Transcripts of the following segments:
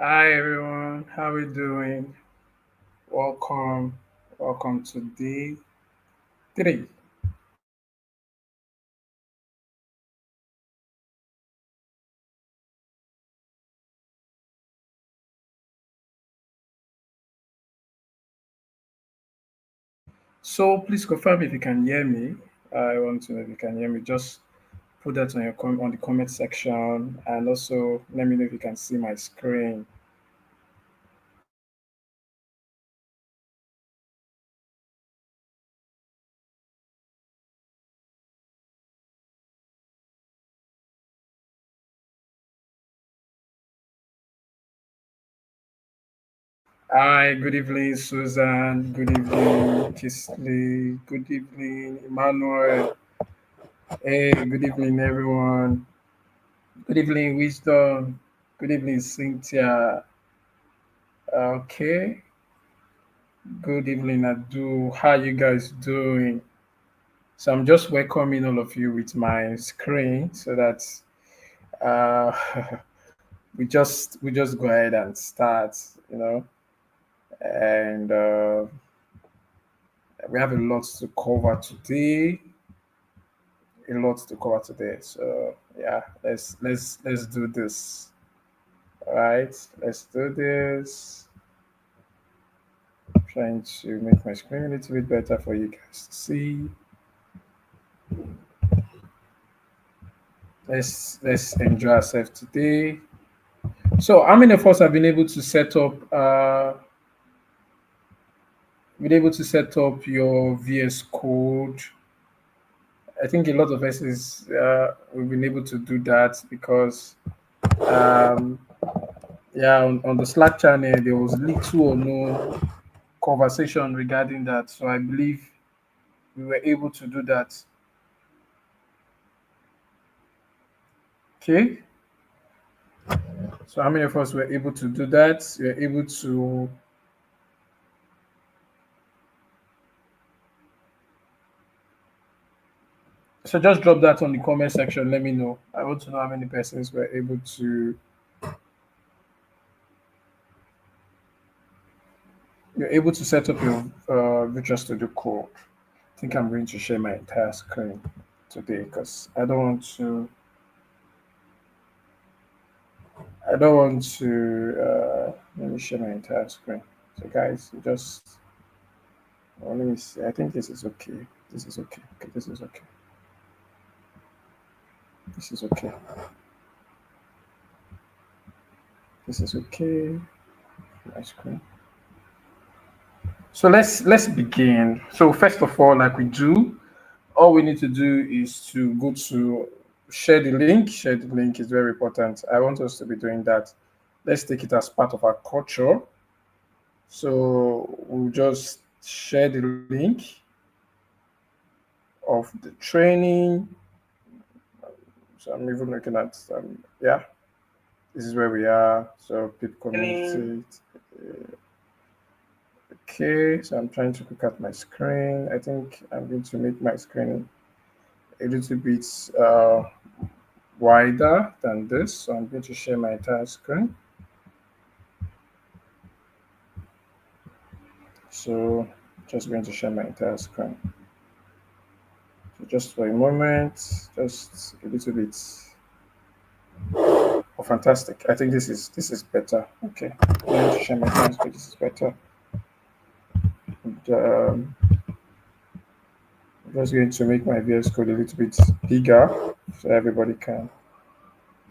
Hi everyone, how are we doing? Welcome to day 3. So please confirm if you can hear me. I want to know if you can hear me. Just put that on on the comment section, and also let me know if you can see my screen. Hi, good evening, Susan. Good evening, Kisley. Good evening, Emmanuel. Hey, good evening, everyone. Good evening, Wisdom. Good evening, Cynthia. Okay. Good evening, Adu. How you guys doing? So I'm just welcoming all of you with my screen so that uh, we just go ahead and start, you know. And we have a lot to cover today. A lot to cover today. So yeah, let's do this. All right, let's do this. Trying to make my screen a little bit better for you guys to see. Let's enjoy ourselves today. So, how many of us have been able to set up your VS Code? I think a lot of us is we've been able to do that because um, yeah, on the Slack channel there was little or no conversation regarding that. So I believe we were able to do that. Okay. So how many of us were able to do that? We were able to. So just drop that on the comment section. Let me know. I want to know how many persons were able to. You're able to set up your Visual Studio Code. I think I'm going to share my entire screen today because I don't want to. I don't want to. Let me share my entire screen. So guys, you just. Let me see. I think this is okay. This is okay. Okay, this is okay. This is okay. This is okay. My screen. So let's begin. So first of all, like we do, all we need to do is to go to share the link. Share the link is very important. I want us to be doing that. Let's take it as part of our culture. So we'll just share the link of the training. So I'm even looking at yeah, this is where we are. So people community. Okay, so I'm trying to look at my screen. I think I'm going to make my screen a little bit wider than this. So I'm going to share my entire screen. So just going to share my entire screen. So just for a moment, just a little bit. Oh, fantastic! I think this is better. Okay, I'm going to share my entire screen. This is better. And, I'm just going to make my VS Code a little bit bigger so everybody can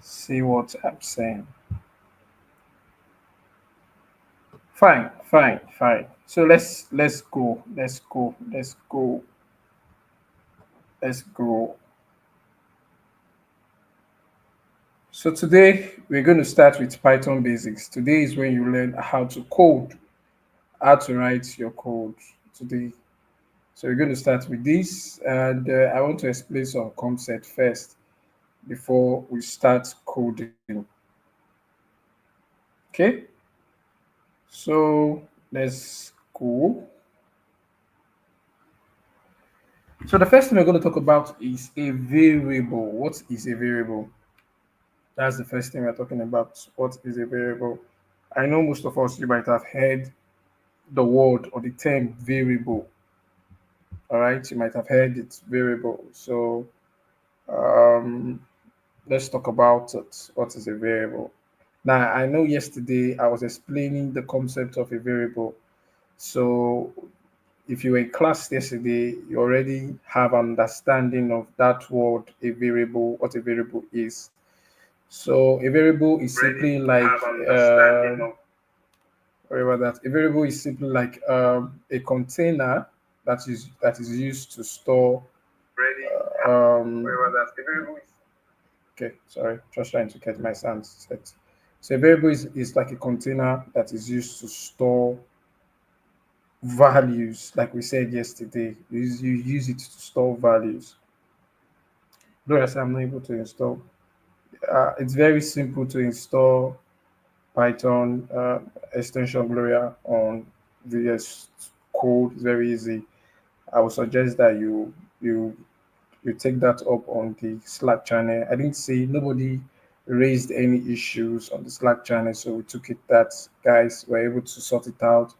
see what I'm saying. Fine. So let's go. So today we're going to start with Python basics. Today is when you learn how to code, how to write your code today. So we're going to start with this, and I want to explain some concept first before we start coding. Okay, so let's go. So the first thing we're going to talk about is a variable. What is a variable? That's the first thing we're talking about. What is a variable? I know most of us, you might have heard the word or the term variable. All right, you might have heard it's variable. So um, let's talk about it. What is a variable? Now, I know yesterday I was explaining the concept of a variable. So if you were in class yesterday, you already have an understanding of that word, a variable, what a variable is. So a variable is simply like whatever that. A variable is simply like a container that is used to store. Whatever that. A variable is. Okay, sorry, just trying to get my sounds set. So a variable is like a container that is used to store values, like we said yesterday. You use it to store values. Though I say I'm not able to install. It's very simple to install Python extension Gloria on VS Code. It's very easy. I would suggest that you take that up on the Slack channel. I didn't see nobody raised any issues on the Slack channel, so we took it that guys were able to sort it out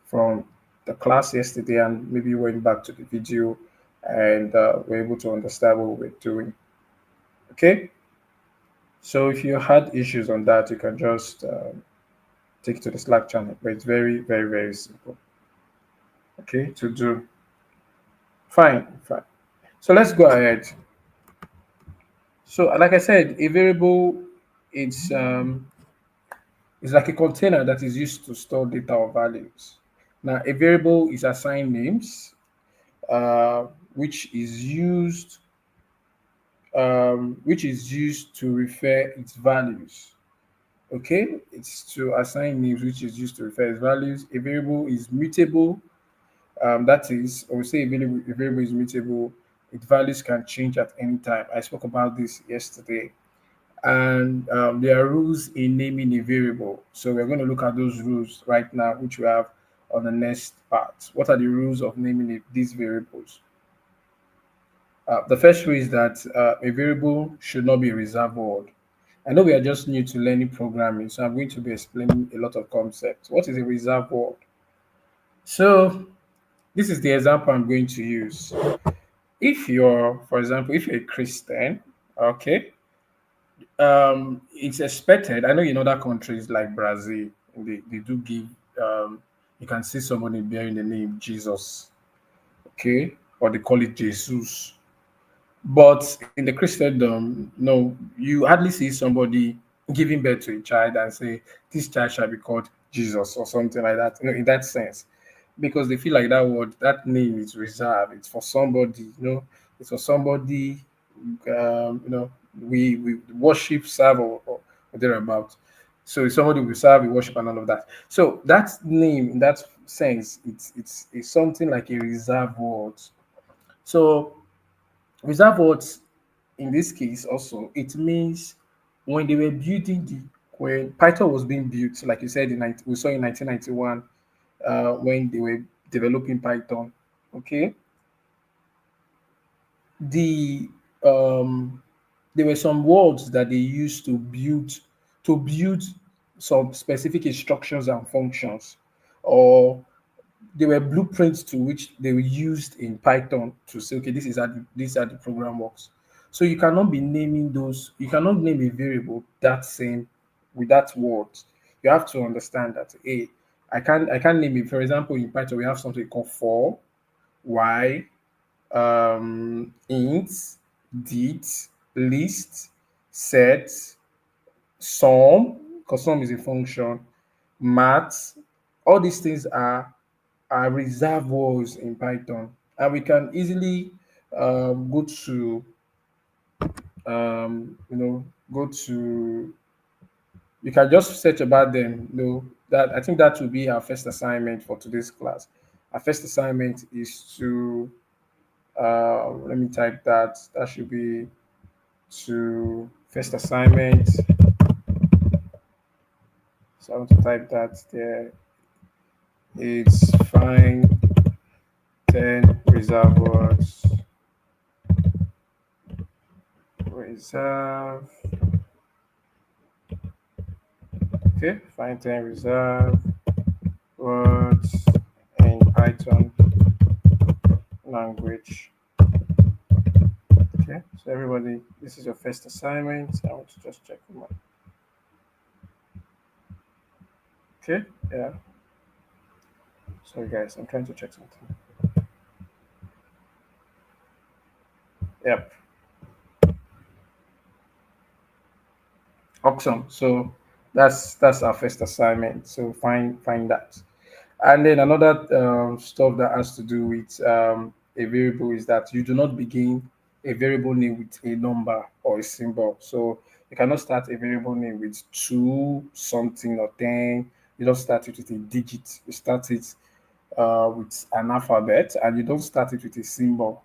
from the class yesterday and maybe went back to the video and were able to understand what we're doing. Okay, so if you had issues on that, you can just take it to the Slack channel, but it's very, very, very simple. Okay, to do. Fine, fine. So let's go ahead. So, like I said, a variable it's um, it's like a container that is used to store data or values. Now, a variable is assigned names, which is used to refer its values. Okay, it's to assign names, which is used to refer its values. A variable is mutable. That is, or we say a variable is mutable. Its values can change at any time. I spoke about this yesterday. And there are rules in naming a variable. So we're going to look at those rules right now, which we have on the next part. What are the rules of naming these variables? The first rule is that a variable should not be a reserved word. I know we are just new to learning programming, so I'm going to be explaining a lot of concepts. What is a reserved word? So this is the example I'm going to use. If you're, for example, if you're a Christian, okay, it's expected. I know in other countries like Brazil, they do give you can see somebody bearing the name Jesus, okay, or they call it Jesus. But in the Christendom, no, you hardly see somebody giving birth to a child and say this child shall be called Jesus or something like that. In that sense, because they feel like that word, that name is reserved. It's for somebody, it's for somebody we worship, serve, or thereabout. So if somebody we serve, we worship, and all of that. So that name, in that sense, it's something like a reserved word. So reserved words in this case also it means when they were building the when Python was being built, like you said, we saw in 1991 when they were developing Python. Okay, the there were some words that they used to build some specific instructions and functions, or they were blueprints to which they were used in Python to say, okay, these are the program works. So you cannot be naming those. You cannot name a variable that same with that word. You have to understand that. Hey, I can't name it. For example, in Python we have something called for, y, int, dit, list, set, sum, because sum is a function, math. All these things are reserved words in Python, and we can easily go to go to. You can just search about them. That I think that will be our first assignment for today's class. Our first assignment is to let me type that. That should be to first assignment. So I want to type that there. It's find 10 reserve words. Reserve Okay, find 10 reserve words in Python language. Okay, so everybody, this is your first assignment. I want to just check them out. Okay, yeah. Sorry guys, I'm trying to check something. Yep, awesome. So that's our first assignment. So find that. And then another stuff that has to do with a variable is that you do not begin a variable name with a number or a symbol. So you cannot start a variable name with two something or 10. You don't start it with a digit. You start it with an alphabet, and you don't start it with a symbol.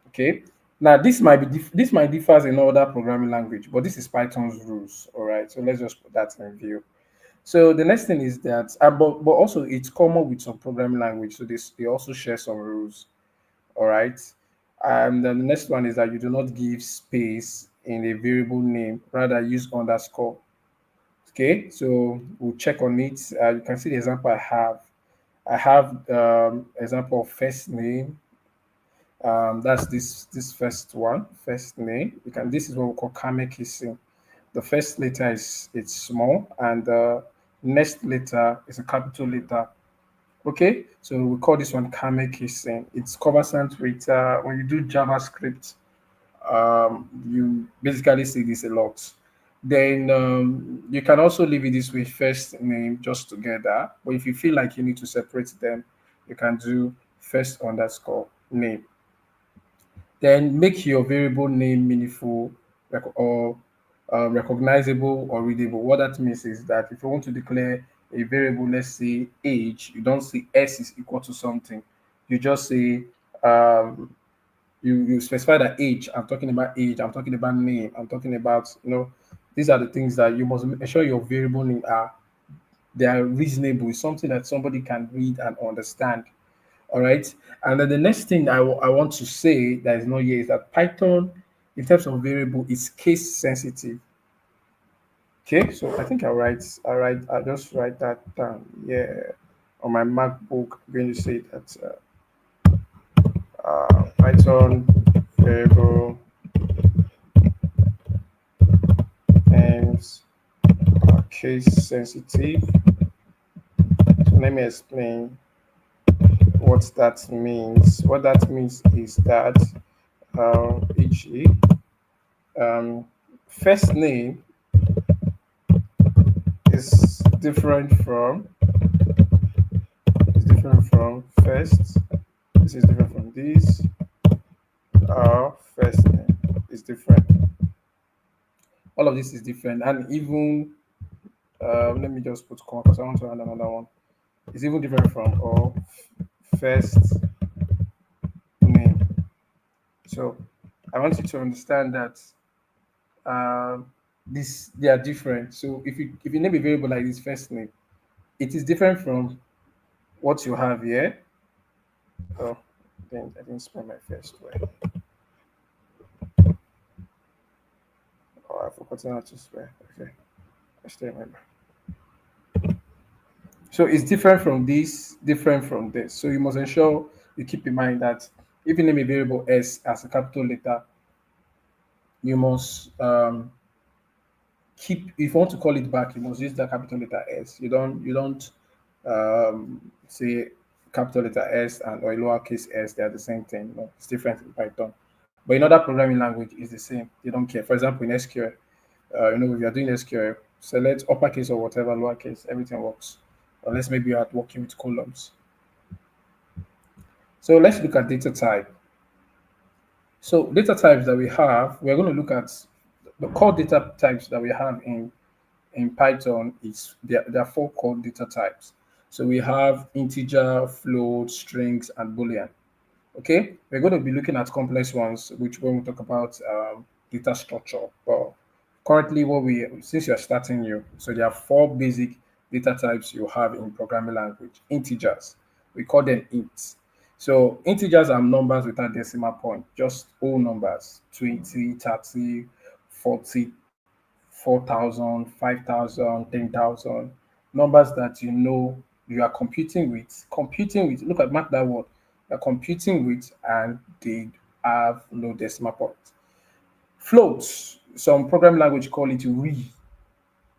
Okay. Now this might differ in other programming language, but this is Python's rules. All right. So let's just put that in view. So the next thing is that, but also it's common with some programming language. So they also share some rules. All right. And then the next one is that you do not give space in a variable name, rather use underscore. Okay. So we'll check on it. You can see the example I have. I have example of first name. That's this first one, first name. You can. This is what we call Kame kissing. The first letter is it's small, and the next letter is a capital letter. Okay, so we call this one Kame kissing. It's conversant with when you do JavaScript. You basically see this a lot. Then you can also leave it this way, first name just together. But if you feel like you need to separate them, you can do first underscore name. Then make your variable name meaningful or recognizable or readable. What that means is that if you want to declare a variable, let's say age, you don't say s is equal to something. You just say um, you specify the age. I'm talking about age. I'm talking about name. I'm talking about these are the things that you must ensure your variable name are they are reasonable. It's something that somebody can read and understand. All right. And then the next thing I want to say that is not here is that Python, in terms of variable, is case sensitive. Okay. So I think I just write that down. Yeah. On my MacBook, I'm going to say that Python variable names are case sensitive. So let me explain what that means. What that means is that, e.g., um, first name is different from first. This is different from this. First name is different. All of this is different, and even let me just put comma because I want to add another one. It's even different from first name. So I want you to understand that this they are different. So if you name a variable like this first name, it is different from what you have here. Oh, then I didn't spell my first word. Oh, I forgot how to spell. Okay, I still remember. So it's different from this, different from this. So you must ensure you keep in mind that if you name a variable s as a capital letter, you must keep if you want to call it back, you must use the capital letter S. You don't say capital letter S and or lowercase s, they are the same thing. No, it's different in Python. But in other programming language, it's the same. They don't care. For example, in SQL, if you're doing SQL, select uppercase or whatever, lowercase, everything works. Unless maybe you are working with columns. So let's look at data type. So data types that we have, we're going to look at the core data types that we have in Python. Is there are four core data types. So we have integer, float, strings, and boolean. Okay, we're going to be looking at complex ones, which when we talk about data structure. Well, currently, what we since you're starting new, so there are four basic data types you have in programming language. Integers, we call them ints. So integers are numbers without decimal point, just whole numbers: 20, 30, 40, 4,000, 5,000, 10,000 numbers that you know you are computing with, look at mark that word, you're computing with, and they have no decimal point. Floats, some program language call it re.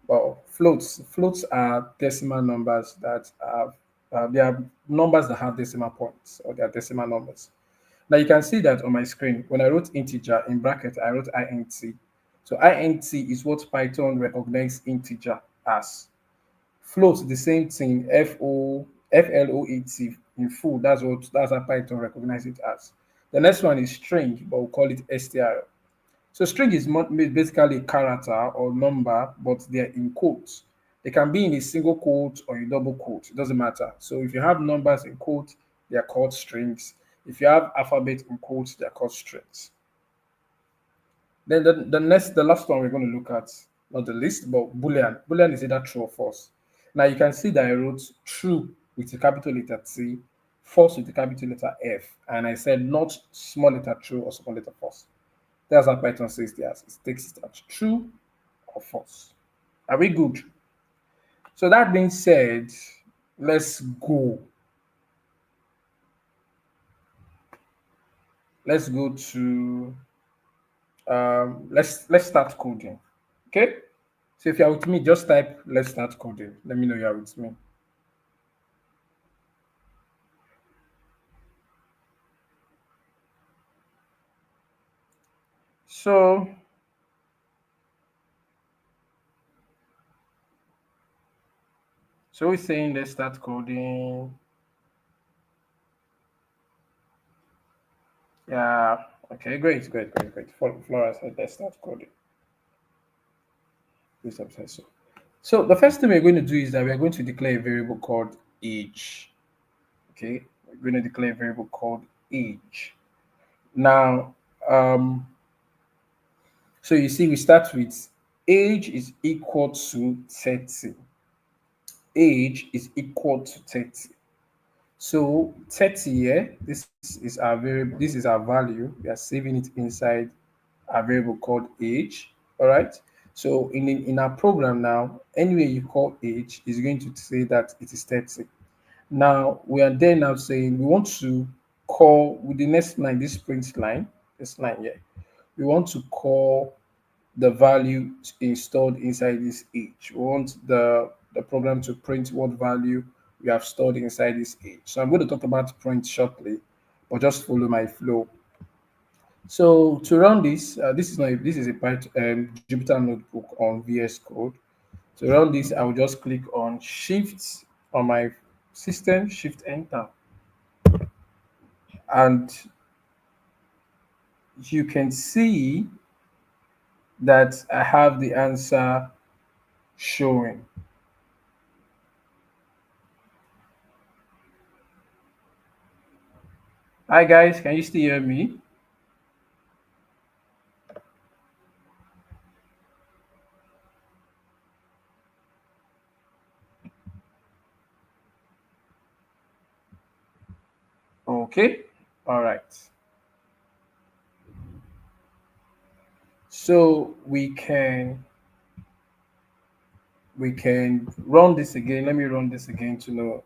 Well, floats are decimal numbers that have they are numbers that have decimal points, or they are decimal numbers. Now you can see that on my screen. When I wrote integer in bracket, I wrote int. So int is what Python recognizes integer as. Float, the same thing, float in full. That's how Python recognizes it as. The next one is string, but we'll call it str. So string is basically a character or number, but they're in quotes. They can be in a single quote or a double quote. It doesn't matter. So if you have numbers in quotes, they are called strings. If you have alphabet in quotes, they are called strings. Then the last one we're going to look at, not the least, but Boolean. Boolean is either true or false. Now you can see that I wrote true with the capital letter T, false with the capital letter F, and I said not small letter true or small letter false. That's how Python says theirs. It takes it as true or false. Are we good? So that being said, let's go. Let's go to let's start coding. Okay. So if you're with me, just type let's start coding. Let me know you're with me. So we're saying let's start coding. Yeah. Okay, great. Flora said let's start coding. Please upset so. So the first thing we're going to do is that we're going to declare a variable called age. Okay, we're going to declare a variable called age. Now, so you see, we start with age is equal to 30. Age is equal to 30. So 30 here, this is our variable, this is our value. We are saving it inside a variable called age. All right. So in our program now, anyway you call age is going to say that it is 30. Now we are there now saying we want to call with the next line, this print line, this line here. We want to call the value installed inside this age. We want the program to print what value we have stored inside this age. So I'm going to talk about print shortly, but just follow my flow. So to run this, this is a Jupyter notebook on VS Code. To run this, I will just click on Shift on my system, Shift Enter, and you can see that I have the answer showing. Hi guys, can you still hear me? Okay, all right. So we can run this again. Let me run this again to know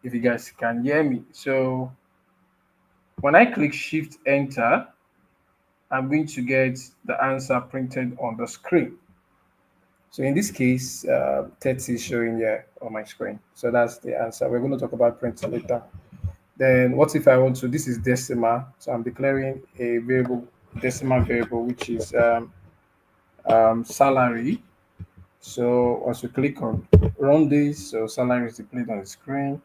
if you guys can hear me. So when I click Shift Enter, I'm going to get the answer printed on the screen. So in this case, 30 is showing here on my screen. So that's the answer. We're going to talk about print later. Then what if I want to, this is decimal. So I'm declaring a variable, decimal variable, which is salary. So once you click on run this, so salary is displayed on the screen.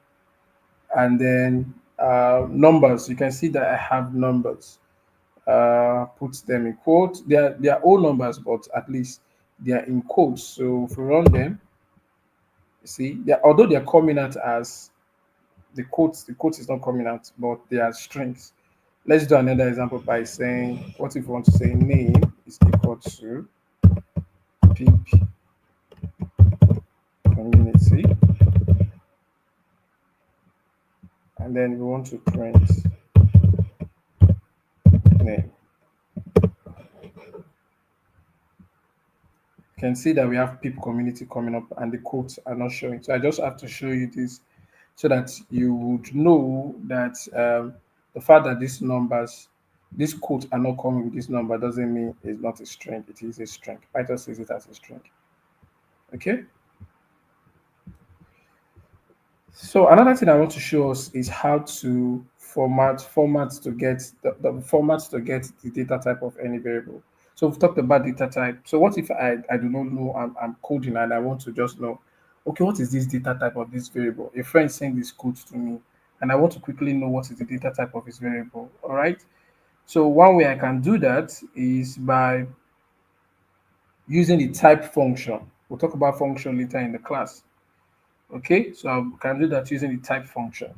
And then numbers, you can see that I have numbers. Put them in quotes. They are all numbers, but at least they are in quotes. So if we run them, you see, although they are coming out as the quotes is not coming out, but they are strings. Let's do another example by saying, what if we want to say name is equal to pip community, and then we want to print name. You can see that we have PIP community coming up and the quotes are not showing. So I just have to show you this so that you would know that the fact that these quotes are not coming with this number doesn't mean it's not a string. It is a string. Python sees it as a string. Okay. So another thing I want to show us is how to formats to get the formats to get the data type of any variable. So we've talked about data type. So what if I do not know, I'm coding and I want to just know, okay, what is this data type of this variable? A friend sent this code to me and I want to quickly know what is the data type of this variable. All right. So one way I can do that is by using the type function. We'll talk about function later in the class. Okay, so I can do that using the type function.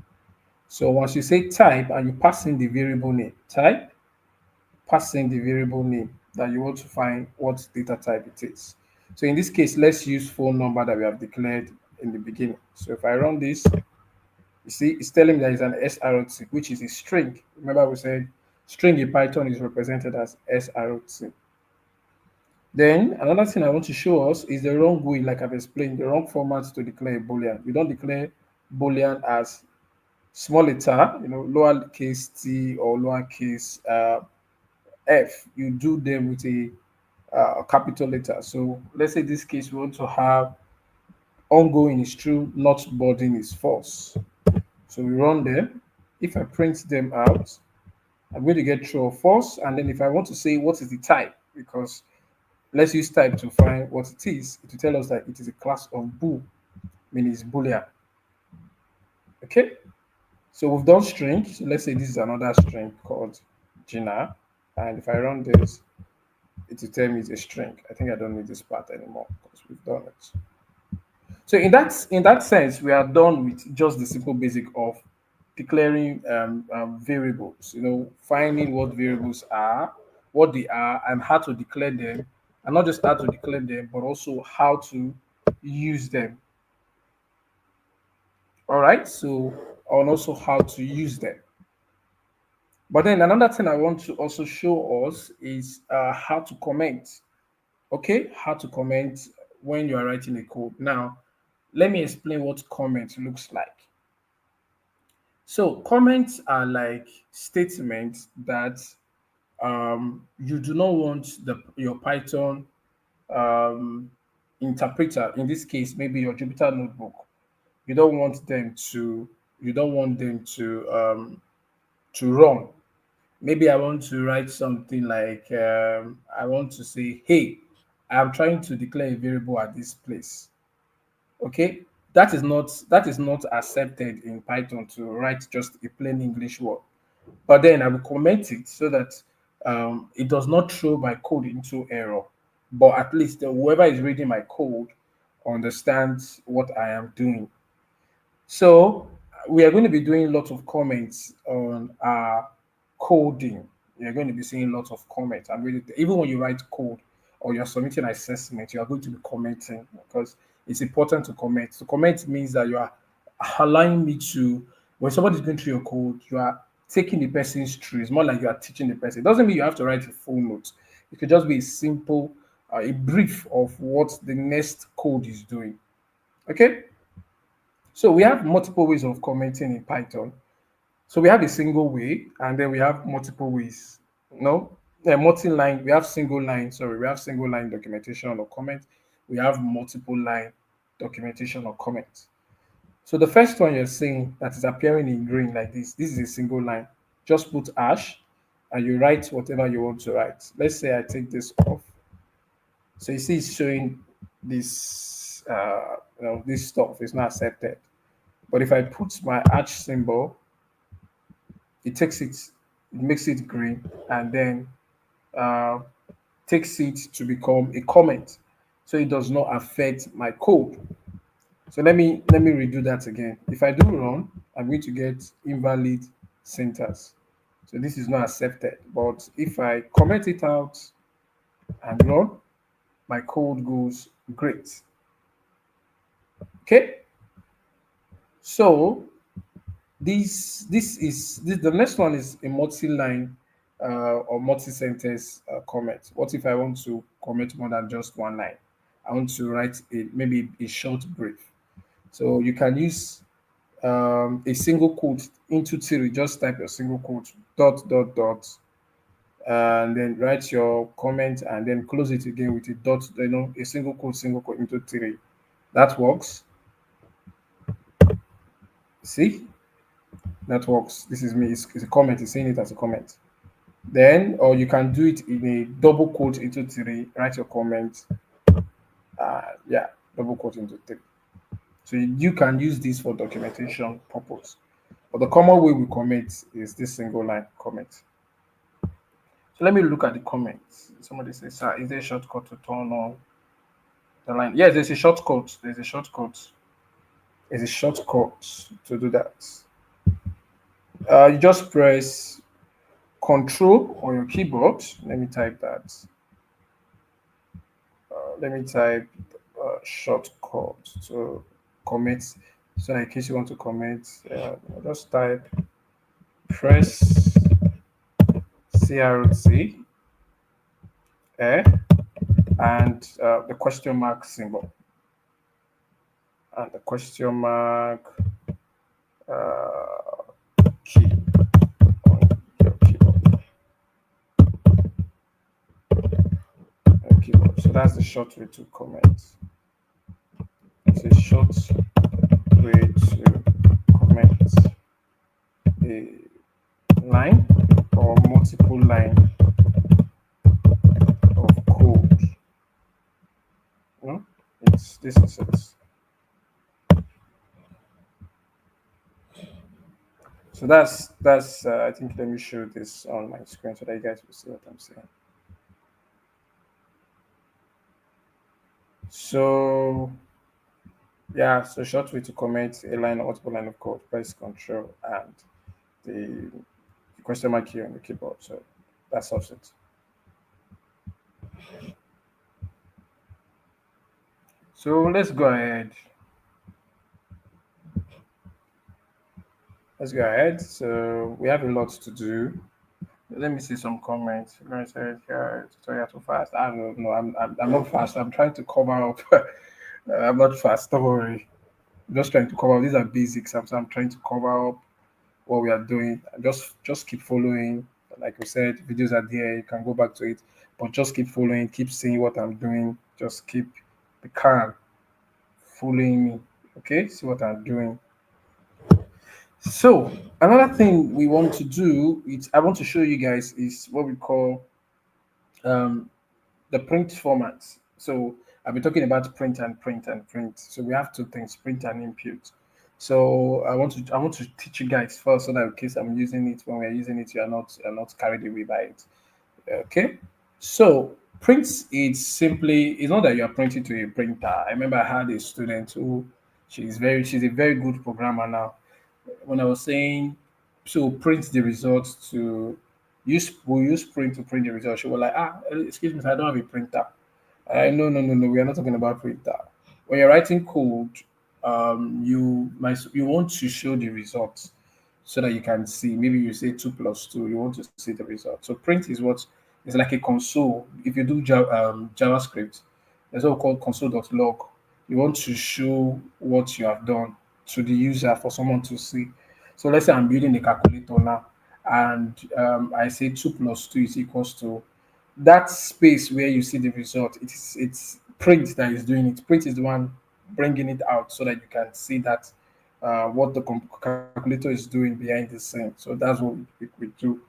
So once you say type and you pass in the variable name, type, pass in the variable name that you want to find what data type it is. So in this case, let's use phone number that we have declared in the beginning. So if I run this, you see, it's telling me that it's an SROT, which is a string. Remember we said string in Python is represented as SROT. Then another thing I want to show us is the wrong way, like I've explained, the wrong format to declare a boolean. You don't declare boolean as small letter, lowercase t or lowercase f. You do them with a capital letter. So let's say this case we want to have ongoing is true, not boarding is false. So we run them. If I print them out, I'm going to get true or false. And then if I want to say what is the type, because let's use type to find what it is, it will tell us that it is a class of bool, meaning it's boolean. Okay. So we've done string. So let's say this is another string called Gina. And if I run this, it will tell me it's a string. I think I don't need this part anymore because we've done it. So in that sense, we are done with just the simple basic of declaring variables. Finding what variables are, what they are, and how to declare them, and not just how to declare them, but also how to use them. All right. So and also how to use them. But then another thing I want to also show us is how to comment. Okay, how to comment when you are writing a code. Now, let me explain what comment looks like. So comments are like statements that you do not want your Python um, interpreter, in this case, maybe your Jupyter notebook. You don't want them to. You don't want them to run. Maybe I want to write something like I want to say, hey, I'm trying to declare a variable at this place. Okay, that is not accepted in Python to write just a plain English word. But then I will comment it so that it does not throw my code into error. But at least whoever is reading my code understands what I am doing. So we are going to be doing lots of comments on our coding. You're going to be seeing lots of comments. Even when you write code or you're submitting an assessment, you are going to be commenting because it's important to comment. To comment means that you are allowing me to, when somebody's going through your code, you are taking the person's through. It's more like you are teaching the person. It doesn't mean you have to write a full note. It could just be a simple, a brief of what the next code is doing. Okay. So we have multiple ways of commenting in Python. So we have a single way, and then we have multiple ways. No, multi-line. We have single line. Sorry, we have single line documentation or comment. We have multiple line documentation or comment. So the first one you're seeing that is appearing in green like this. This is a single line. Just put hash, and you write whatever you want to write. Let's say I take this off. So you see, it's showing this. This stuff is not accepted. But if I put my hash symbol, it makes it green, and then uh, takes it to become a comment, so it does not affect my code. So let me redo that again. If I do run, I'm going to get invalid syntax. So this is not accepted. But if I comment it out and run, my code goes great. Okay. So the next one is a multi-line or multi-sentence comment. What if I want to comment more than just one line? I want to write maybe a short brief. So you can use a single quote into Siri. Just type your single quote dot dot dot, and then write your comment, and then close it again with a dot. A single quote into Siri. That works. See, that works. This is me. It's a comment. It's saying it as a comment. Then, or you can do it in a double quote into Siri. Write your comment. Yeah, double quote into Siri. So you can use this for documentation purpose. But the common way we comment is this single line comment. So let me look at the comments. Somebody says, "Sir, is there a shortcut to turn on the line?" Yes, there's a shortcut. There's a shortcut. There's a shortcut to do that. You just press Control on your keyboard. Let me type that. Let me type shortcut to comment. So in case you want to comment, just type press CRT and the question mark symbol and the question mark uh, key on your keyboard. So that's the short way to comment. It's a short way to comment a line or multiple line of code. No, it's this is it. So that's I think let me show this on my screen so that you guys will see what I'm saying. So yeah, so short way to comment a line or multiple line of code, press control and the question mark key on the keyboard. So that's also it. So let's go ahead. Let's go ahead. So we have a lot to do. Let me see some comments. Let me say, yeah, tutorial too fast. I don't know. I'm not fast. I'm trying to cover up. I'm not fast. Don't worry. I'm just trying to cover up. These are basics. I'm trying to cover up what we are doing. Just keep following. Like we said, videos are there. You can go back to it, but just keep following. Keep seeing what I'm doing. Just keep be calm, following me. Okay, see what I'm doing. So another thing we want to do, I want to show you guys is what we call um, the print format. So I've been talking about print and print and print. So we have two things, print and input. So I want to teach you guys first so that in case I'm using it when we're using it, you're not carried away by it. Okay. So print is simply it's not that you are printing to a printer. I remember I had a student who she's a very good programmer now. When I was saying so print the results to use print to print the results, she was like, excuse me, sir, I don't have a printer. No, we are not talking about printer. When you're writing code, you want to show the results so that you can see. Maybe you say 2 plus 2, you want to see the result. So print is what is like a console. If you do JavaScript, there's what called console.log. You want to show what you have done to the user for someone to see. So let's say I'm building a calculator now, and I say 2 plus 2 is equals to that space where you see the result. It's print that is doing it. Print is the one bringing it out so that you can see that what the calculator is doing behind the scene. So that's what we do.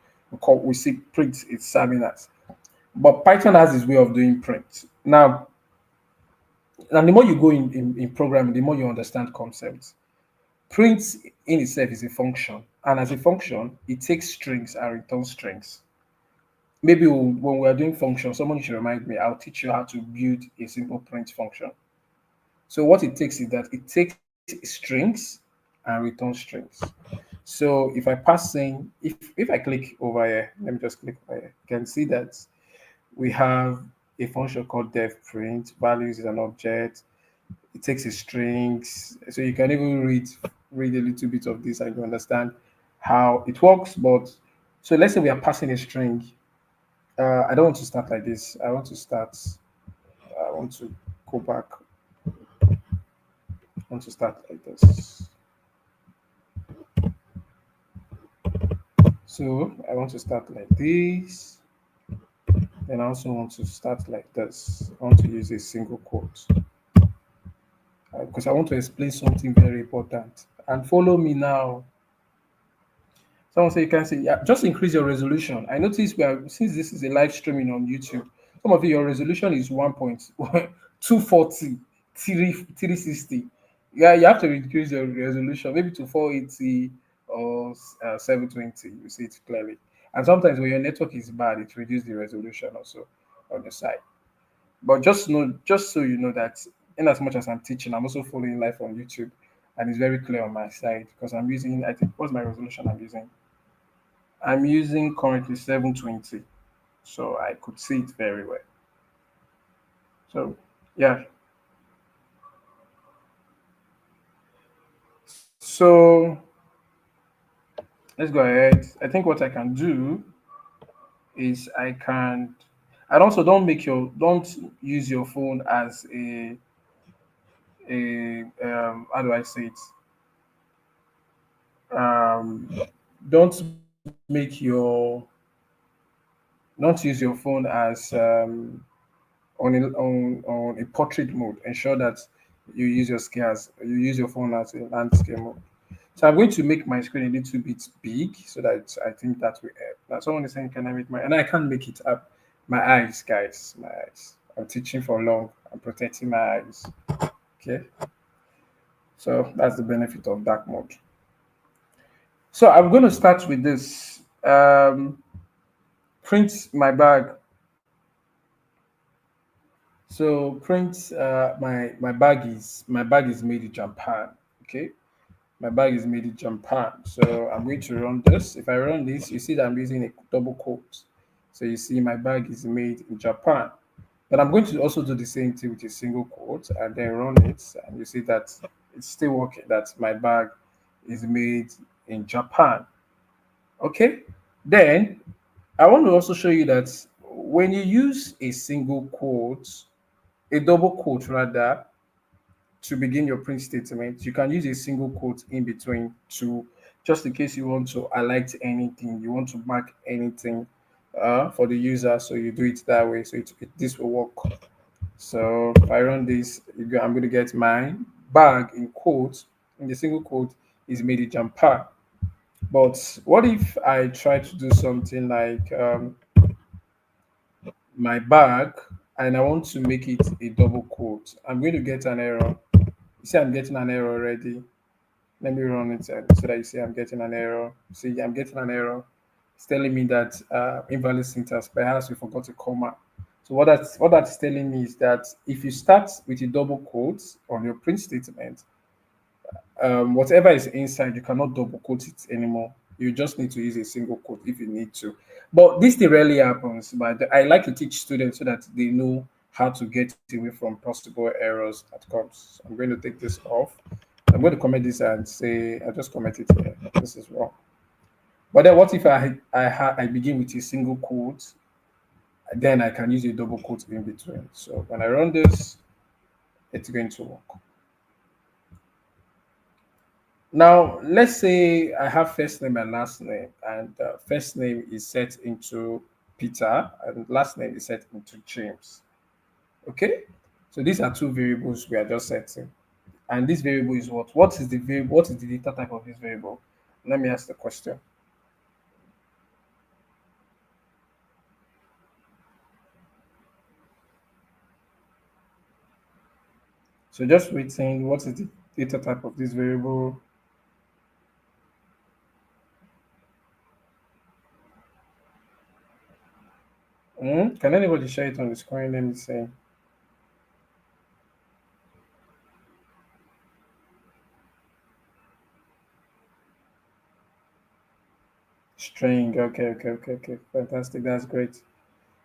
We see print is serving us. But Python has its way of doing print. Now, and the more you go in programming, the more you understand concepts. Print in itself is a function, and as a function, it takes strings and returns strings. Maybe when we are doing functions, someone should remind me. I'll teach you how to build a simple print function. So what it takes is that it takes strings and returns strings. So if I pass in, if I click over here, let me just click over here. You can see that we have a function called def print. Values is an object. It takes a strings. So you can even read a little bit of this and you understand how it works. But so let's say we are passing a string. I don't want to start like this. I want to start. I want to. go back. I want to start like this. So I want to start like this. Then I also want to start like this. I want to use a single quote because I want to explain something very important. And follow me now. Someone say you can say, yeah, just increase your resolution. I noticed we are since this is a live streaming on YouTube, some of you your resolution is 1.240, 360. Yeah, you have to increase your resolution maybe to 480 or 720. You see it clearly. And sometimes when your network is bad, it reduces the resolution also on the side. But just know, just so you know that in as much as I'm teaching, I'm also following live on YouTube, and it's very clear on my side because I'm using. I think what's my resolution I'm using? I'm using currently 720, so I could see it very well. So yeah, so let's go ahead. I think what I can do is and also don't use your phone as a how do I say it? Um, don't make don't use your phone as on a portrait mode. Ensure that you use your phone as a landscape mode. So I'm going to make my screen a little bit big so that I think that will help. Now someone is saying, can I make my and I can't make it up. My eyes, guys, my eyes. I'm teaching for long. I'm protecting my eyes. Okay. So that's the benefit of dark mode. So I'm going to start with this. Print my bag. So print my bag is made in Japan. Okay. My bag is made in Japan. So I'm going to run this. If I run this, you see that I'm using a double quote. So you see my bag is made in Japan. But I'm going to also do the same thing with a single quote and then run it. And you see that it's still working, that my bag is made in Japan. Okay. Then I want to also show you that when you use a single quote, a double quote rather, to begin your print statement, you can use a single quote in between to just in case you want to highlight anything, you want to mark anything for the user. So you do it that way. So this will work. So if I run this, I'm going to get my bag in quotes. In the single quote is made in Japan. But what if I try to do something like my bag and I want to make it a double quote? I'm going to get an error. You see, I'm getting an error already. Let me run it so that you see I'm getting an error. See, I'm getting an error. It's telling me that invalid syntax. Perhaps we forgot a comma. So what that's telling me is that if you start with a double quote on your print statement, whatever is inside, you cannot double quote it anymore. You just need to use a single quote if you need to. But this thing rarely happens. But I like to teach students so that they know how to get away from possible errors that comes. I'm going to take this off. I'm going to comment this and say I just comment it here. This is wrong. But then what if I begin with a single quote, then I can use a double quote in between. So when I run this, it's going to work. Now, let's say I have first name and last name, and first name is set into Peter, and last name is set into James. Okay, so these are two variables we are just setting, and this variable is what? What is the variable? What is the data type of this variable? Let me ask the question. So just waiting. What is the data type of this variable? Can anybody share it on the screen? Let me see. String. Okay, okay, okay, okay. Fantastic. That's great.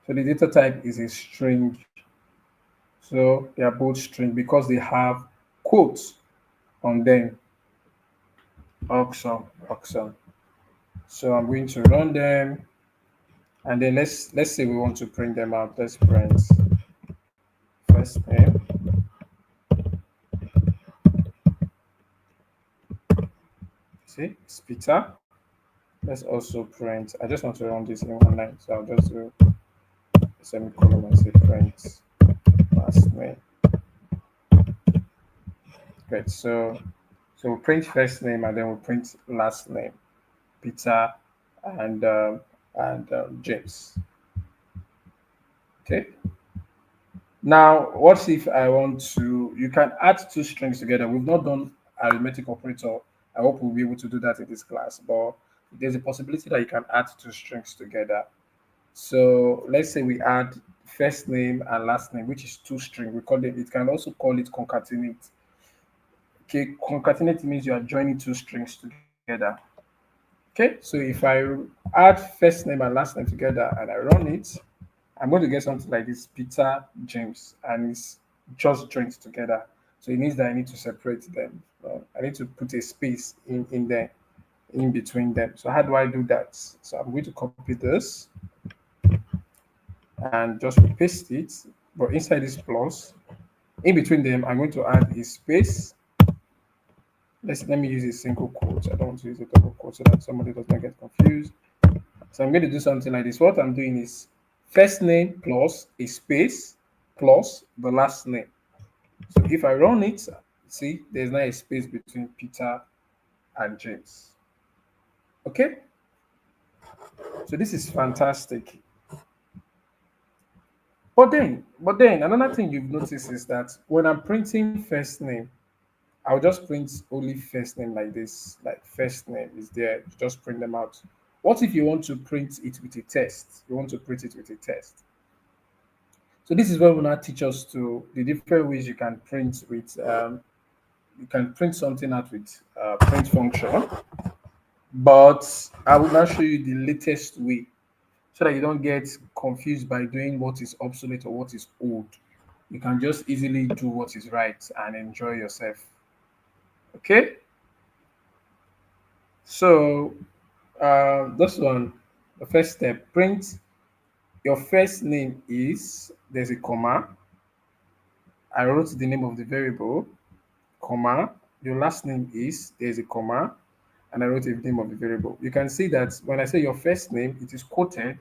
So the data type is a string. So they are both string because they have quotes on them. Awesome, awesome. So I'm going to run them, and then let's say we want to print them out. Let's print first name. See, it's Peter. Let's also print. I just want to run this in one line, so I'll just do a semicolon and say print last name. Great. So we'll print first name and then we'll print last name, Peter and James. Okay. Now, what if I want to? You can add two strings together. We've not done arithmetic operator. I hope we'll be able to do that in this class. But there's a possibility that you can add two strings together. So let's say we add first name and last name, which is two string. We call it. It can also call it concatenate. Okay, concatenate means you are joining two strings together. Okay, so if I add first name and last name together and I run it, I'm going to get something like this: Peter James, and it's just joined together. So it means that I need to separate them. I need to put a space in there, in between them. So how do I do that? So I'm going to copy this and just paste it. But inside this plus, in between them, I'm going to add a space. Let me use a single quote. I don't want to use a double quote so that somebody does not get confused. So I'm going to do something like this. What I'm doing is first name plus a space plus the last name. So if I run it, see, there's now a space between Peter and James. Okay? So this is fantastic. But then another thing you've noticed is that when I'm printing first name, I'll just print only first name like this, like first name is there, just print them out. What if you want to print it with a test? You want to print it with a test. So this is where we now teach us to the different ways you can print with you can print something out with print function, but I will now show you the latest way so that you don't get confused by doing what is obsolete or what is old. You can just easily do what is right and enjoy yourself. Okay, so this one, the first step, print your first name is, there's a comma. I wrote the name of the variable, comma. Your last name is, there's a comma, and I wrote the name of the variable. You can see that when I say your first name, it is quoted,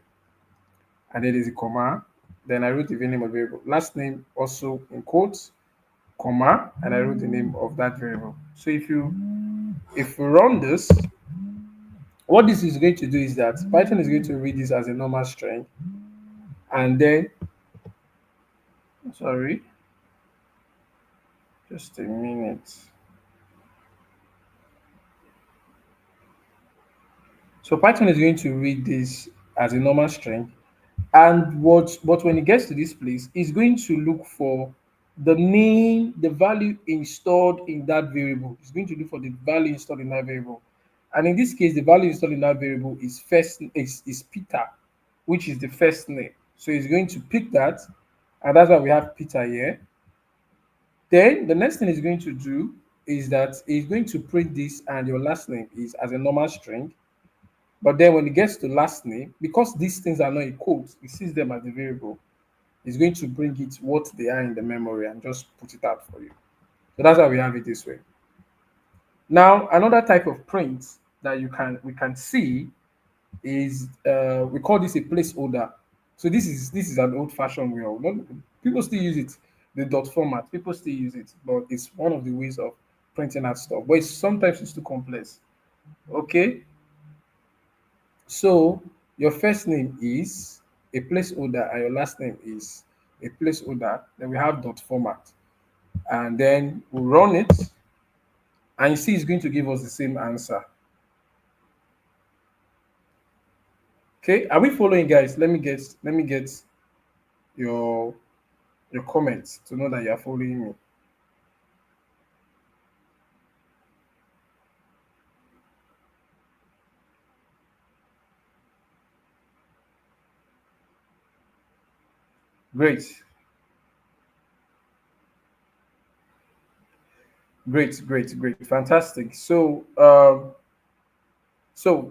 and then there's a comma. Then I wrote the name of the variable. Last name also in quotes, comma, and I wrote the name of that variable. So if you run this, what this is going to do is that Python is going to read this as a normal string, and then sorry, just a minute. So Python is going to read this as a normal string, and what but when it gets to this place, it's going to look for the name, the value installed in that variable. It's going to look for the value installed in that variable. And in this case, the value installed in that variable is Peter, which is the first name. So it's going to pick that, and that's why we have Peter here. Then the next thing it's going to do is that it's going to print this, and your last name is as a normal string. But then when it gets to last name, because these things are not in quotes, it sees them as the variable. It's going to bring it what they are in the memory and just put it out for you. So that's why we have it this way. Now, another type of print that we can see is we call this a placeholder. So this is an old-fashioned way of people still use it, the dot format. People still use it, but it's one of the ways of printing out stuff. But sometimes it's too complex. Okay, so your first name is a placeholder and your last name is a placeholder. Then we have dot format, and then we run it, and you see it's going to give us the same answer. Okay, are we following, guys? Let me get your your comments to know that you are following me. Great, great, fantastic. So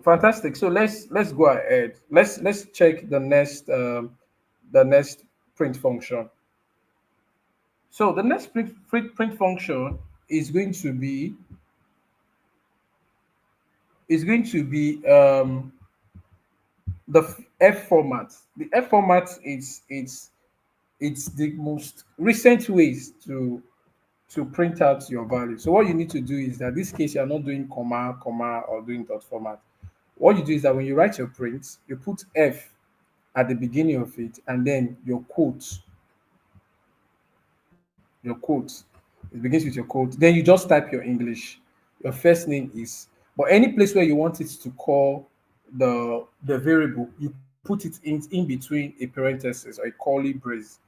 fantastic. So let's go ahead. Let's check the next print function. So the next print function is going to be is going to be the F format. The F format is it's the most recent ways to print out your value. So what you need to do is that this case you are not doing comma, comma, or doing dot format. What you do is that when you write your print, you put F at the beginning of it, and then your quote, your quote. It begins with your quote. Then you just type your English. Your first name is, but any place where you want it to call the variable, you put it in between a parenthesis or a curly brace.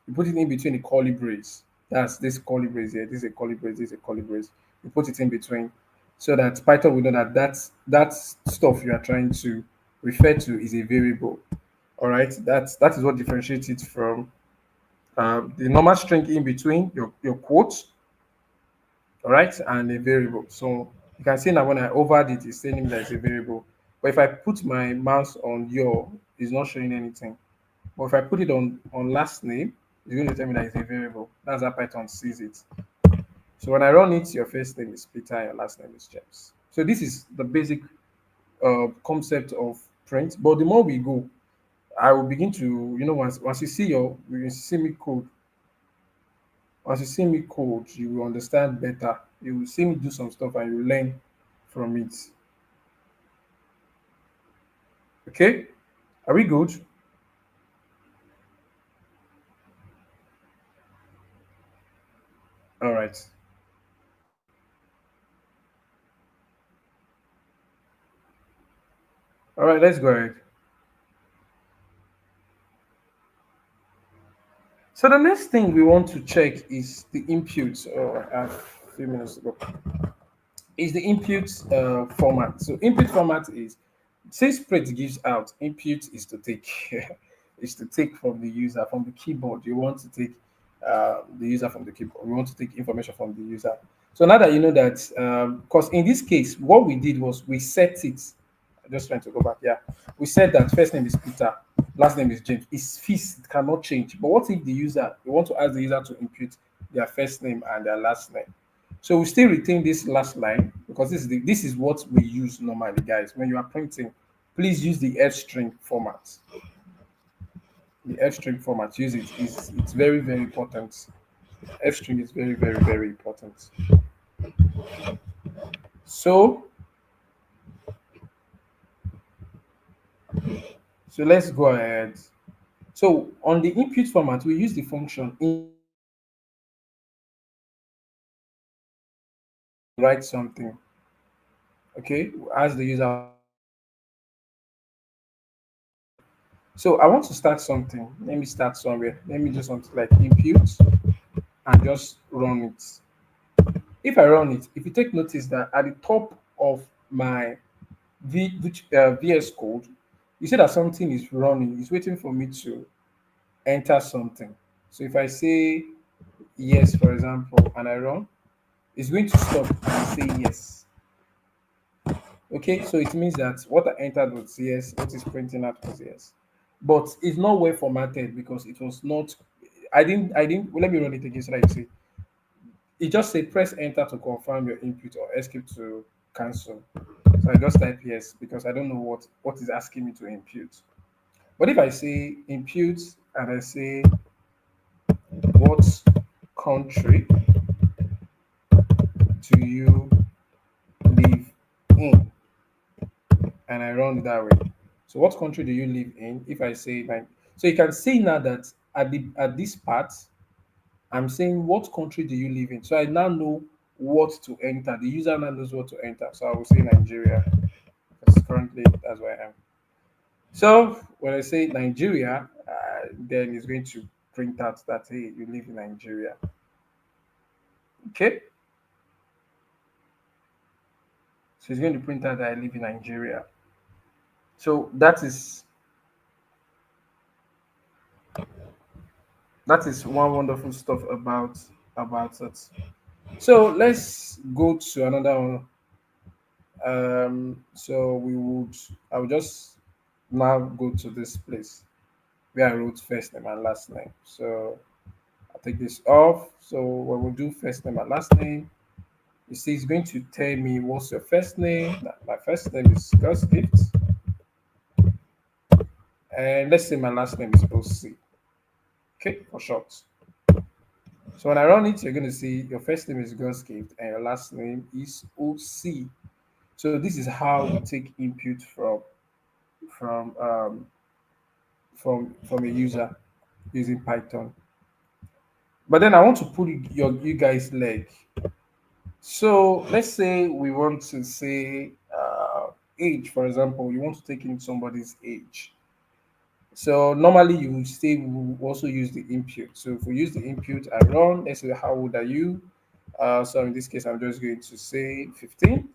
You put it in between a curly brace. That's this curly brace here. This is a curly brace. This is a curly brace. You put it in between, so that Python will know that that stuff you are trying to refer to is a variable. All right. That is what differentiates it from the normal string in between your quotes, all right, and a variable. So you can see now when I override it, it's telling me that it's a variable. But if I put my mouse on your, it's not showing anything. But if I put it on last name, it's going to tell me that it's a variable. That's how Python sees it. So when I run it, your first name is Peter, and your last name is James. So this is the basic concept of print. But the more we go, I will begin to, once you see when you see me code, once you see me code, you will understand better. You will see me do some stuff and you learn from it. Okay? Are we good? All right. All right, let's go ahead. So the next thing we want to check is the inputs. Oh, I have a few minutes to go. Is the input format. So input format is, since spread gives out, input is to take is to take from the user from the keyboard. You want to take the user from the keyboard. We want to take information from the user. So now that you know that, because in this case, what we did was we set it. I'm just trying to go back. Yeah, we said that first name is Peter, last name is James. It's fixed, it cannot change. But what if the user, we want to ask the user to input their first name and their last name? So we still retain this last line because this is what we use normally, guys. When you are printing, please use the F string format. The F string format, use it. It's very very important. F string is very very very important. So so let's go ahead. So on the input format, we use the function in write something. Okay, as the user. So I want to start something. Let me start somewhere. Let me do something like input and just run it. If I run it, if you take notice that at the top of my VS code, you see that something is running. It's waiting for me to enter something. So if I say yes, for example, and I run, it's going to stop and say yes. Okay, so it means that what I entered was yes, what is printing out was yes. But it's not well formatted because it was not. I didn't. Well, let me run it again so that you see. It just say press enter to confirm your input or escape to cancel. So I just type yes because I don't know what is asking me to impute. But if I say impute and I say what country do you live in, and I run it that way. So what country do you live in? If I say like, so you can see now that at this part I'm saying what country do you live in. So I now know what to enter. The user now knows what to enter. So I will say Nigeria because currently that's where I am. So when I say Nigeria, then it's going to print out that hey, you live in Nigeria. Okay, so it's going to print out that I live in Nigeria. So that is one wonderful stuff about it. So let's go to another one. So I will just now go to this place where I wrote first name and last name. So I'll take this off. So when we do first name and last name, You see, it's going to tell me what's your first name. My first name is God's Gift, and let's say my last name is OC. Okay, for short. So when I run it, you're going to see your first name is God's Gift and your last name is OC. So this is how we take input from um, from a user using Python. But then I want to pull you guys leg. So let's say we want to say age, for example. You want to take in somebody's age. So normally you would say we will also use the input. So if we use the input and run, let's say how old are you? So in this case, I'm just going to say 15,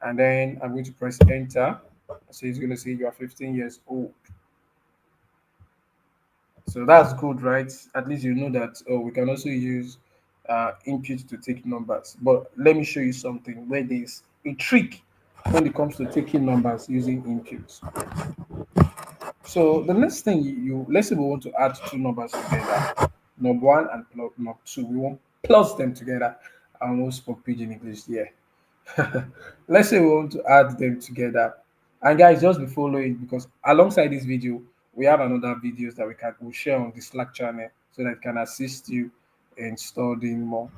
and then I'm going to press enter. So it's going to say you are 15 years old. So that's good, right? At least you know that. Oh, we can also use input to take numbers. But let me show you something where there's a trick when it comes to taking numbers using inputs. So the next thing let's say we want to add two numbers together, number one and number two. We want plus them together. I almost spoke pidgin English there. Let's say we want to add them together. And guys, just be following because alongside this video, we have another videos that we'll share on the Slack channel so that it can assist you in studying more.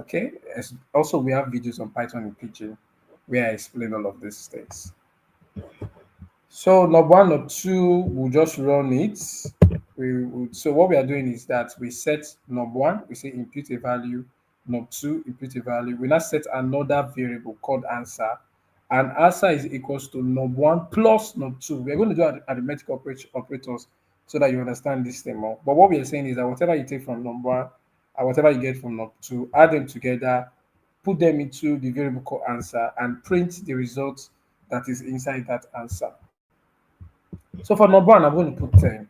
Okay. Also, we have videos on Python and Pidgin where I explain all of these things. So number one or two, we'll just run it. So what we are doing is that we set number one, we say input a value, number two, input a value. We now set another variable called answer, and answer is equals to number one plus number two. We're going to do arithmetic operators so that you understand this thing more. But what we are saying is that whatever you take from number one and whatever you get from number two, add them together, put them into the variable called answer, and print the result that is inside that answer. So for number one, I'm going to put 10.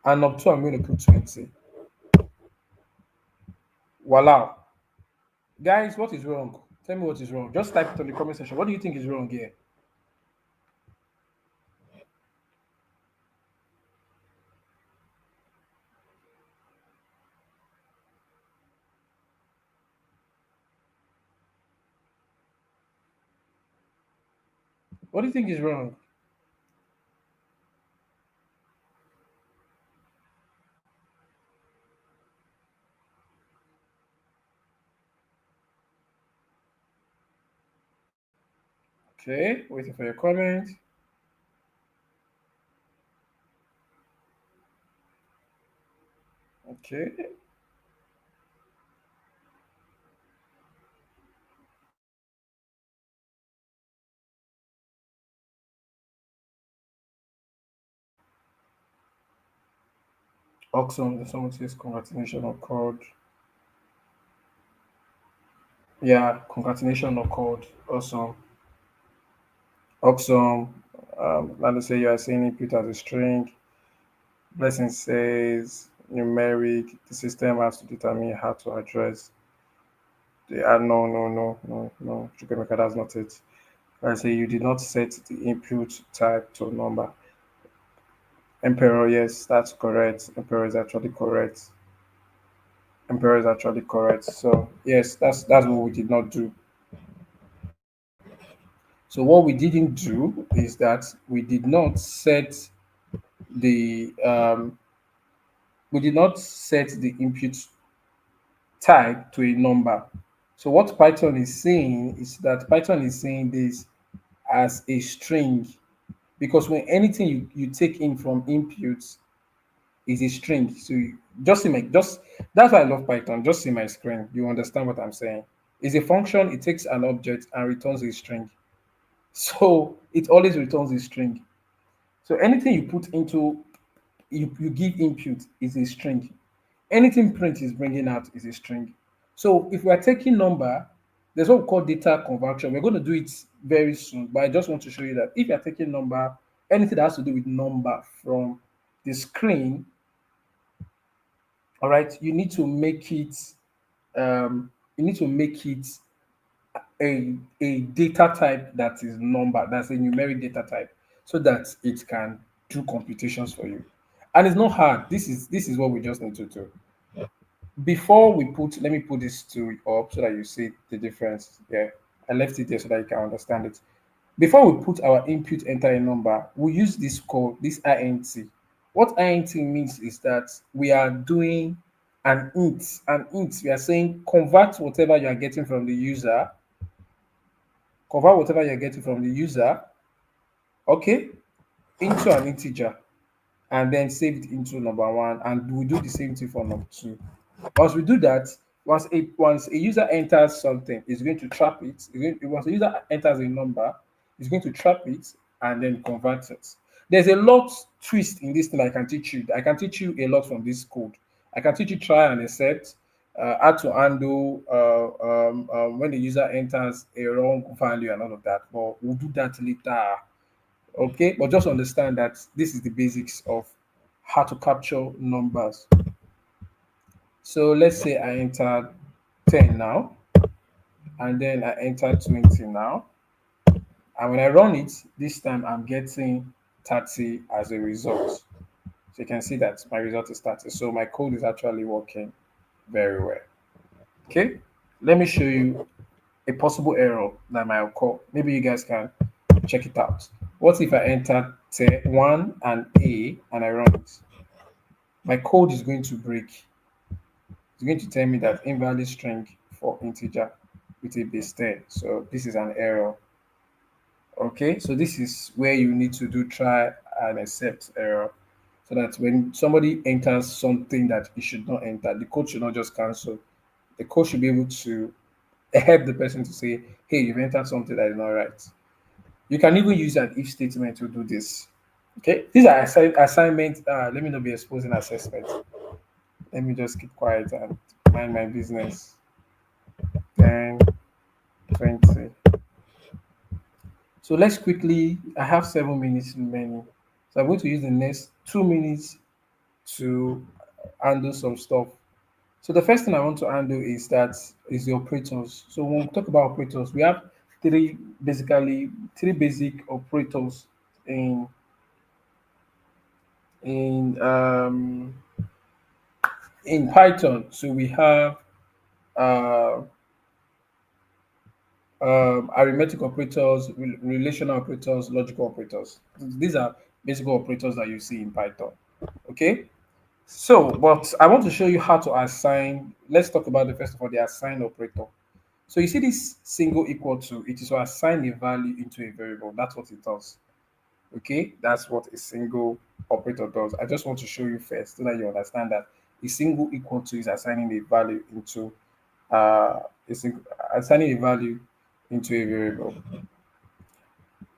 And number two, I'm going to put 20. Voila. Guys, what is wrong? Tell me what is wrong. Just type it on the comment section. What do you think is wrong here? What do you think is wrong? Okay, waiting for your comment. Okay. Awesome. Someone says concatenation occurred. Yeah, concatenation occurred. Awesome. Awesome. Let us say you are saying input as a string. Blessing says numeric. The system has to determine how to address no. Chukwemeka, that's not it. I say you did not set the input type to number. Emperor, yes, that's correct. Emperor is actually correct. Emperor is actually correct. So yes, that's what we did not do. So what we didn't do is that the we did not set the input type to a number. So what Python is saying is that Python is saying this as a string because when anything you take in from inputs is a string. So just see my just that's why I love Python. Just see my screen. You understand what I'm saying. It's a function, it takes an object and returns a string. So it always returns a string. So anything you put into you give input is a string. Anything print is bringing out is a string. So if we are taking number, there's what we call data conversion. We're going to do it very soon, but I just want to show you that if you're taking number, anything that has to do with number from the screen, all right, you need to make it a data type that is number, that's a numeric data type, so that it can do computations for you. And it's not hard. This is what we just need to do. Before we put, let me put this to up so that you see the difference. Yeah, I left it there so that you can understand it. Before we put our input, enter a number, we use this code, this int. What int means is that we are doing an int. An int, we are saying convert whatever you are getting from the user, convert whatever you're getting from the user, okay, into an integer, and then save it into number one, and we do the same thing for number two. Once we do that, once a user enters something, it's going to trap it. Once a user enters a number, it's going to trap it and then convert it. There's a lot twist in this thing I can teach you. I can teach you a lot from this code. I can teach you try and accept, how to handle when the user enters a wrong value and all of that. But we'll do that later. Okay, but just understand that this is the basics of how to capture numbers. So let's say I entered 10 now, and then I entered 20 now. And when I run it, this time I'm getting 30 as a result. So you can see that my result is 30. So my code is actually working very well. Okay, let me show you a possible error that might occur. Maybe you guys can check it out. What if I enter 10, 1 and A and I run it? My code is going to break. It's going to tell me that invalid string for integer with a base 10. So this is an error. Okay, so this is where you need to do try and accept error, so that when somebody enters something that it should not enter, the code should not just cancel. The code should be able to help the person to say, hey, you've entered something that is not right. You can even use an if statement to do this. Okay, these are assignments. Let me not be exposing assessment. Let me just keep quiet and mind my business. 10, 20. So let's quickly, I have 7 minutes remaining. So I'm going to use the next 2 minutes to handle some stuff. So the first thing I want to handle is the operators. So when we talk about operators, we have three basic operators in in um, in Python. So we have uh, arithmetic operators, relational operators, logical operators. These are basic operators that you see in Python. Okay. So, but I want to show you how to assign. Let's talk about the first of all, the assign operator. So you see this single equal to, it is to assign a value into a variable. That's what it does. Okay, that's what a single operator does. I just want to show you first so that you understand that a single equal to is assigning a value into a single assigning a value into a variable.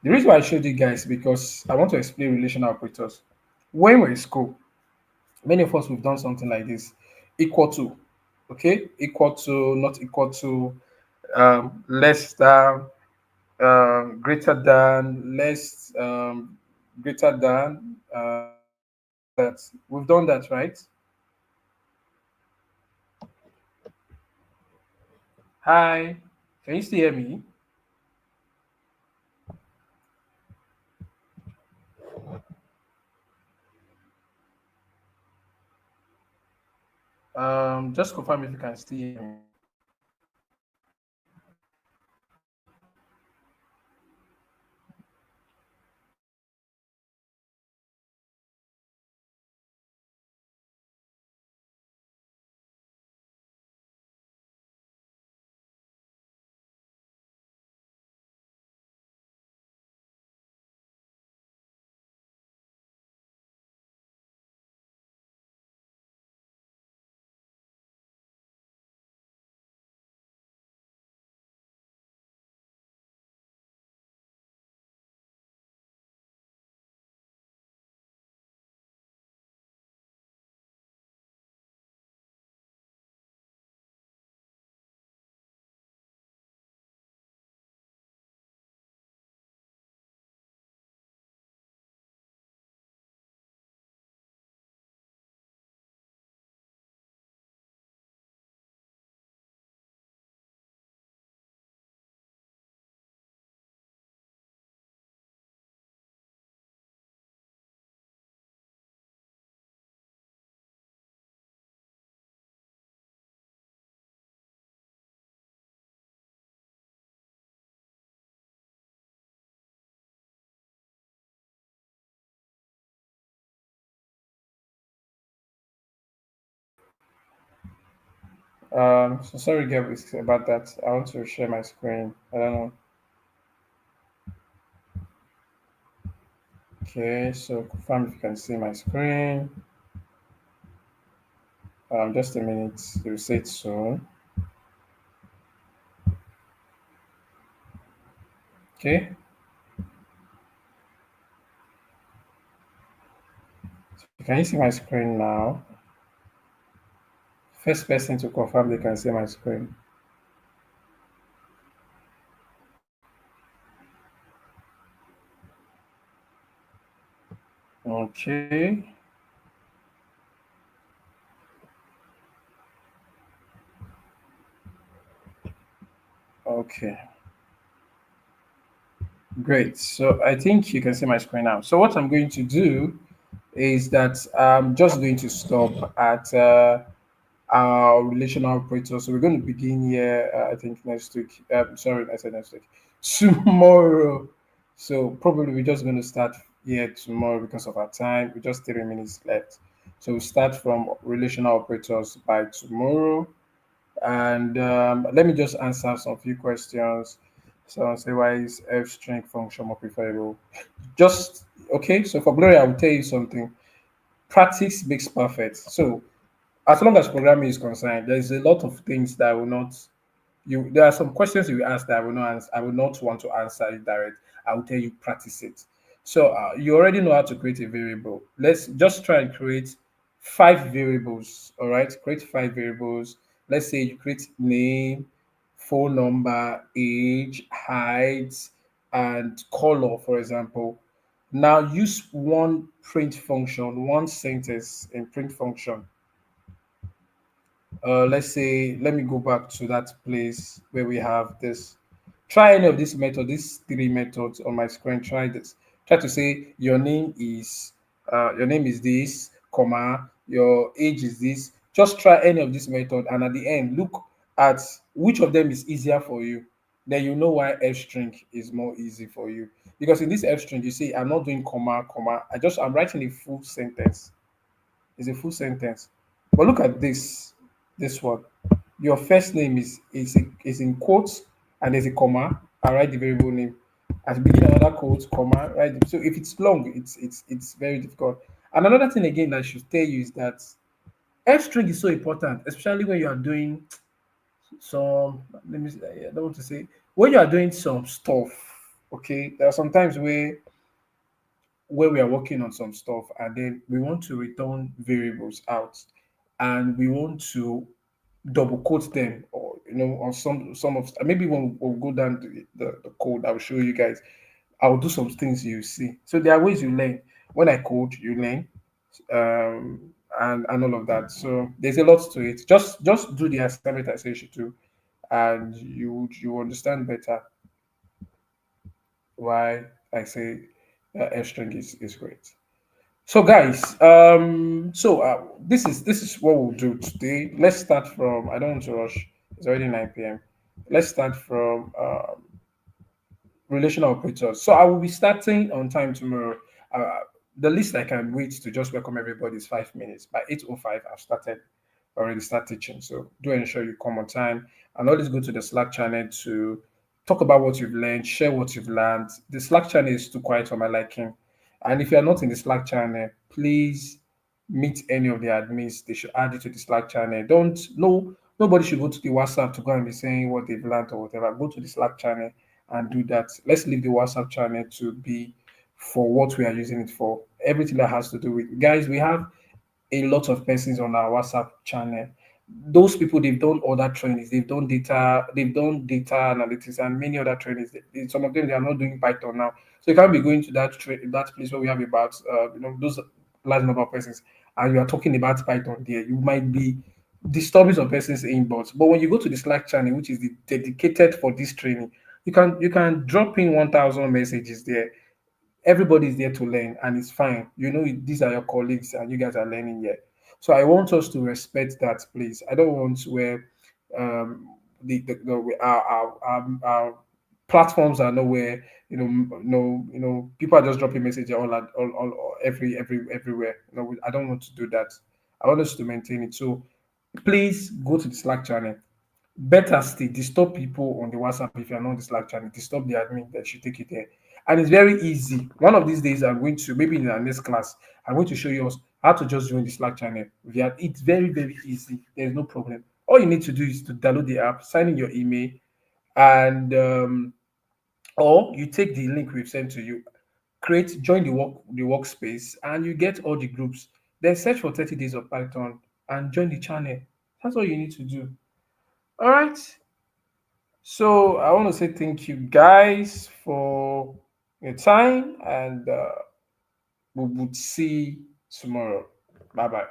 The reason why I showed you guys because I want to explain relational operators. When we're in school, many of us we've done something like this: equal to, okay, equal to, not equal to, less than, greater than, less, greater than, that we've done that, right? Hi, can you still hear me? Just confirm if you can still hear me. So sorry, guys, about that. I want to share my screen. I don't know. Okay, so confirm if you can see my screen. Just a minute. You'll see it soon. Okay, can you see my screen now? First person to confirm they can see my screen. Okay, okay, great. So I think you can see my screen now. So what I'm going to do is that I'm just going to stop at our relational operator. So we're going to begin here, I think next week. Sorry, I said next week. Tomorrow. So probably we're just going to start here tomorrow because of our time. We just 3 minutes left. So we start from relational operators by tomorrow. And let me just answer some few questions. So I'll say, why is F string function more preferable? Just okay. So for Gloria, I will tell you something. Practice makes perfect. So as long as programming is concerned, there's a lot of things that I will not you there are some questions you will ask that I will not answer, I will not want to answer it direct. I will tell you practice it. So you already know how to create a variable. Let's just try and create 5 variables. All right, create 5 variables. Let's say you create name, phone number, age, height, and color, for example. Now use one print function, one sentence in print function. Let's say, let me go back to that place where we have this. Try any of these methods, these 3 methods on my screen. Try this. Try to say your name is this, comma, your age is this. Just try any of this method, and at the end, look at which of them is easier for you. Then you know why F string is more easy for you. Because in this F string, you see, I'm not doing comma, comma. I'm writing a full sentence. It's a full sentence. But look at this one. Your first name is in quotes and there's a comma. I write the variable name. At the beginning, another quote, comma, right? So if it's long, it's very difficult. And another thing again that I should tell you is that F string is so important, especially when you are doing some. Let me. I don't want to say when you are doing some stuff. Okay, there are some times where we are working on some stuff and then we want to return variables out and we want to double quote them or on some of maybe when we'll go down to the code I'll show you guys. I'll do some things you see. So there are ways you learn. When I code you learn, and all of that. So there's a lot to it. Just do the assignment I say you should do, and you understand better why I say F string is great. So guys, this is what we'll do today. Let's start from. I don't want to rush. It's already 9 p.m. Let's start from relational operators. So I will be starting on time tomorrow. Uh, the least I can wait to just welcome everybody is 5 minutes. By 8:05, I've already start teaching. So do ensure you come on time and always go to the Slack channel to talk about what you've learned, share what you've learned. The Slack channel is too quiet for my liking. And if you're not in the Slack channel, please meet any of the admins. They should add you to the Slack channel. Don't no Nobody should go to the WhatsApp to go and be saying what they've learned or whatever. Go to the Slack channel and do that. Let's leave the WhatsApp channel to be for what we are using it for. Everything that has to do with guys, we have a lot of persons on our WhatsApp channel. Those people they've done other trainings, they've done data analytics and many other trainings. Some of them they are not doing Python now, so you can't be going to that place where we have about those large number of persons, and you are talking about Python there. You might be disturbing some person's inbox, but when you go to the Slack channel, which is dedicated for this training, you can drop in 1,000 messages there. Everybody's there to learn and it's fine. These are your colleagues and you guys are learning here. So I want us to respect that, please. I don't want where our platforms are nowhere. No, people are just dropping messages all everywhere. I don't want to do that. I want us to maintain it. So Please go to the Slack channel. Better still, disturb people on the WhatsApp. If you're not on the Slack channel, disturb the admin that should take it there. And it's very easy. One of these days, I'm going to, maybe in our next class, I'm going to show you how to just join the Slack channel. It's very, very easy. There's no problem. All you need to do is to download the app, sign in your email, and or you take the link we've sent to you, join the workspace, and you get all the groups. Then search for 30 days of Python and join the channel. That's all you need to do. All right. So I want to say thank you guys for your time, and we would see tomorrow. Bye bye.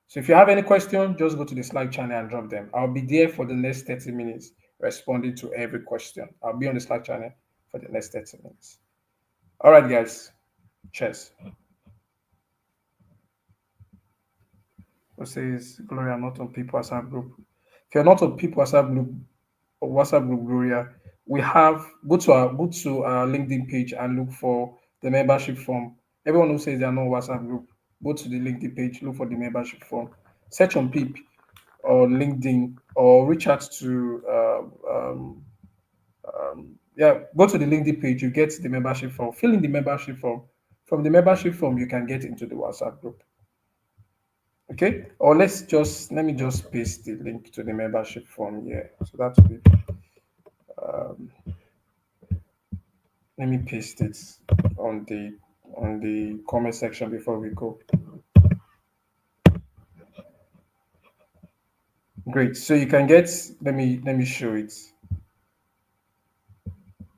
So if you have any question, just go to the Slack channel and drop them. I'll be there for the next 30 minutes responding to every question. I'll be on the Slack channel for the next 30 minutes. All right, guys. Cheers. Who says, Gloria, I'm not on people WhatsApp group. If you're not on people WhatsApp group, Gloria, we have go to our LinkedIn page and look for the membership form. Everyone who says they're not on WhatsApp group, go to the LinkedIn page, look for the membership form. Search on PIP or LinkedIn, or reach out to yeah, go to the LinkedIn page, you get the membership form, fill in the membership form. From the membership form, you can get into the WhatsApp group. Okay, or let me just paste the link to the membership form here. So that's be let me paste it on the comment section before we go. Great. So you can get, let me show it.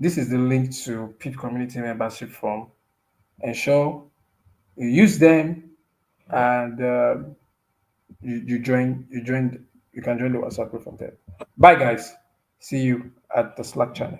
This is the link to PIP community membership form. Ensure you use them, and you can join the WhatsApp group from there. Bye guys. See you at the Slack channel.